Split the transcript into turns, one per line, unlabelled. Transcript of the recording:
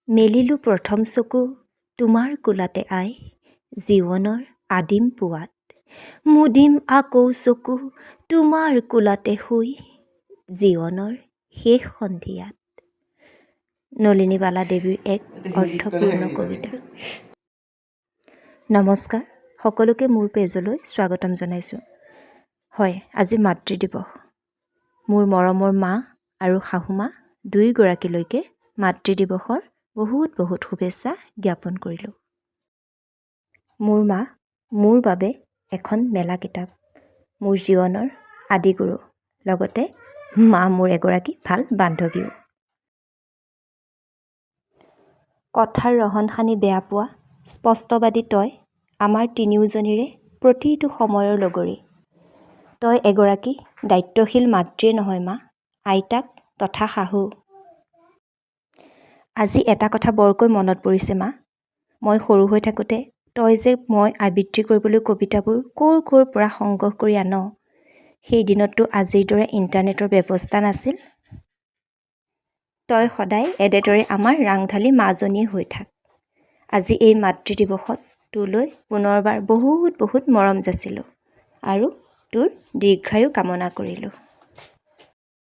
মেলিলোঁ প্ৰথম চকু তোমাৰ কোলাতে আই, জীৱনৰ আদিম পুৱাত। মুদিম আকৌ চকু তোমাৰ কোলাতে শুই, জীৱনৰ শেষ সন্ধিয়াত। নলিনীবালা দেৱীৰ এক অৰ্থপূৰ্ণ কবিতা। নমস্কাৰ, সকলোকে মোৰ পেজলৈ স্বাগতম জনাইছোঁ। হয়, আজি মাতৃ দিৱস। মোৰ মৰমৰ মা আৰু শাহুমা দুয়োগৰাকীলৈকে মাতৃ দিৱসৰ বহুত বহুত শুভেচ্ছা জ্ঞাপন কৰিলোঁ। মোৰ মা মোৰ বাবে এখন মেলা কিতাপ, মোৰ জীৱনৰ আদিগুৰু, লগতে মা মোৰ এগৰাকী ভাল বান্ধৱীও। কথাৰ ৰহন সানি বেয়া পোৱা, স্পষ্টবাদী তই, আমাৰ তিনিওজনীৰে প্ৰতিটো সময়ৰ লগৰী। তই এগৰাকী দায়িত্বশীল মাতৃয়ে নহয় মা, আইতাক তথা শাহু। আজি এটা কথা বৰকৈ মনত পৰিছে মা, মই সৰু হৈ থাকোঁতে তই যে মই আবৃত্তি কৰিবলৈ কবিতাবোৰ ক'ৰ পৰা সংগ্ৰহ কৰি আন, সেই দিনততো আজিৰ দৰে ইণ্টাৰনেটৰ ব্যৱস্থা নাছিল। তই সদায় এনেদৰে আমাৰ ৰাংঢালী মাজনীয়ে হৈ থাক। আজি এই মাতৃ দিৱসত তোলৈ পুনৰবাৰ বহুত বহুত মৰম যাচিলোঁ আৰু তোৰ দীৰ্ঘায়ু কামনা কৰিলোঁ।